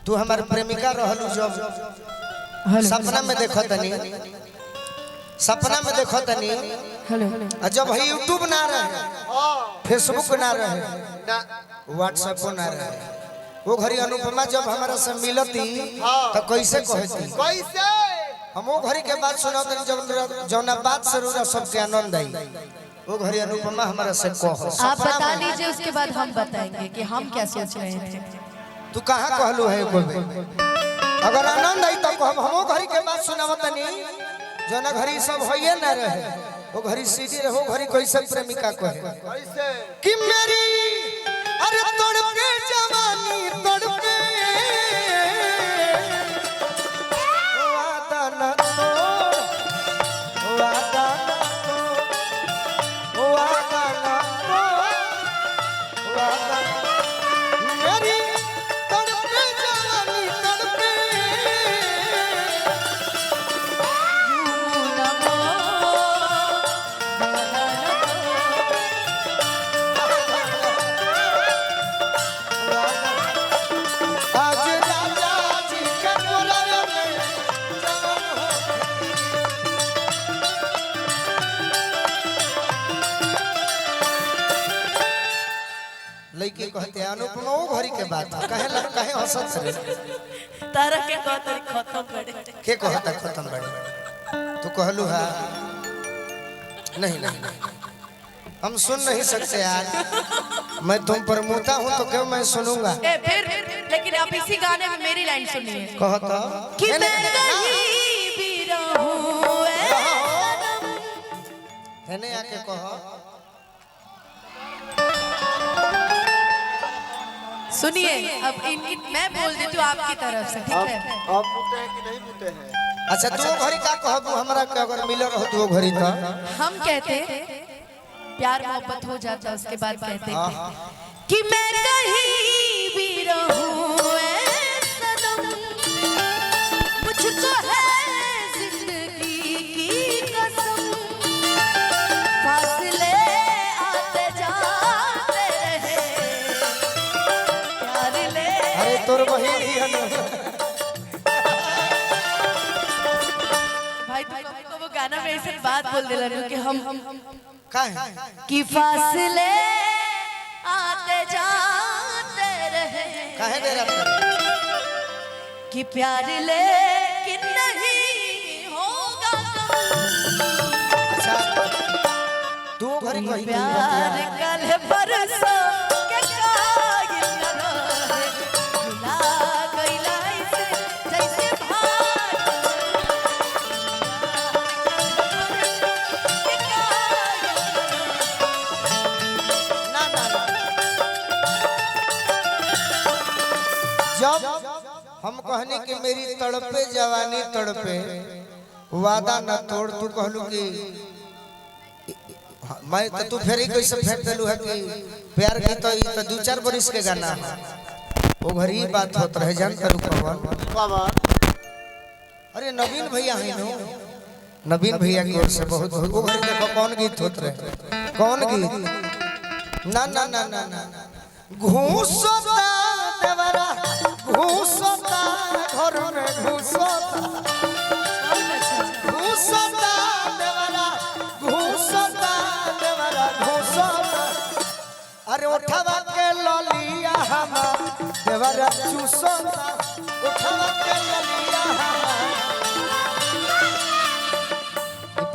तू हमार प्रेमिका रहलू जब सपना में देखो तनी जब है यूट्यूब ना रहे फेसबुक ना रहे व्हाट्सएप ना रहे वो घड़ी अनुपमा जब हमारा से मिलती तो कैसे कहती कैसे हम वो घड़ी के बात सुना जब जौना बात से रोजा सबके आनंद आई वो घड़ी अनुपमा हमारा से कहो आप बता दीजिए उसके बाद हम बताएंगे कि हम क्या सोच रहे थे। तू कहाँ कहलू है कोई अगर आनंद आई तो कहब हम घड़ी के बात सुनावत नहीं जना घड़ी सब होइए ना रहे वो घड़ी सीधी रहे वो घड़ी कैसे प्रेमिका कहे कैसे कि मेरी अरे तड़पे जवानी तड़पे वादा न तोड़ वादा न तोड़ वादा न तोड़ वादा मेरी तड़पे जवानी तड़पे आज राजा जी के बोलावे में जवान हो लड़के कहते हैं अनुपमा वो घड़ी के बात कहे हंसत रे तारा के कहते खत्म करे के कहता खत्म बड़े तू कहलू है नहीं नहीं हम सुन नहीं सकते यार मैं तुम पर मुता हूँ तो क्यों मैं सुनूंगा फिर लेकिन आप इसी गाने में मेरी लाइन सुनिए कहता कि मैं कहीं भी रहूं है आके कहो सुनिए अब इनकी मैं बोल देती हूँ आपकी तरफ से ठीक है। आप मुते हैं कि नहीं मुते हैं अच्छा तू घड़ी का कहबू हमरा के अगर मिल रहो तू घड़ी तो हम कहते प्यार मोहब्बत हो जाता है उसके बाद कहते कि मैं कहीं भी रहूं ऐ सनम मुझको है जिंदगी की कसम फासले आते जाते रहे प्यार ले अरे तोर बहिन ही है ना भाई तुमको वो गाना में ऐसे बात बोल देला कि हम काहे कि फासले आते जाते रहे काहे दे रहा कि प्यार लेकिन नहीं होगा अच्छा तू घड़ी कही प्यार कल बरसों के कागिल न रहे भुला गइला इसे जैसे जब हम कहने कि मेरी तड़पे जवानी तड़पे वादा न तोड़ तू कहलू कि मैं तो तू फेर ही कैसे फेंक देलू है कि प्यार की तो 2-4 बरिस के गाना है वो घरी बात होत रहे जान करू कवन बाबा अरे नवीन भैया है नो नवीन भैया की ओर से बहुत बहुत वो घरी देखो कौन गीत होत रहे कौन गीत ना ना ना ना ना घूसता देवरा घूसता घर में घूसता घूसता देवरा घूसता देवरा घूसता अरे उठावा के ललिया हमा देवरा चूसता उठावा के ललिया हमा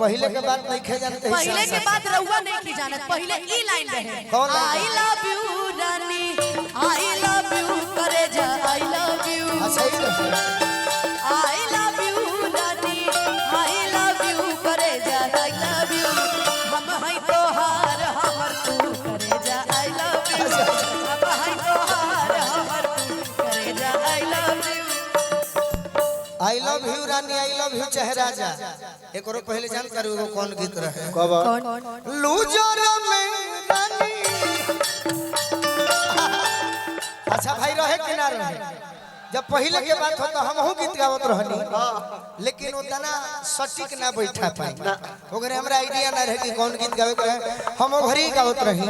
पहले के बात नहीं खे जानते पहले के बाद रहुआ नहीं की जानत पहले ई लाइन रहे कौन line? I love you Rani I love you करे जा आई लव यू सही है I love you Rani I love you करे जा आई लव यू हम है तोहार हमर तू करे जा आई लव यू हम है तोहार हमर तू करे जा I love you I love you Rani I love you चेहरा जा एक और पहले जान करू वो कौन गीत रहे कौन लूजर में रानी अच्छा भाई रहे कि ना रहे जब पहले के बात होता हम हूँ गीत गावत रहनी लेकिन उतना सटीक ना बैठा पाई ओकरे हमरा आइडिया ना रहे कि कौन गीत गावे के रहे हम घरी गावत रही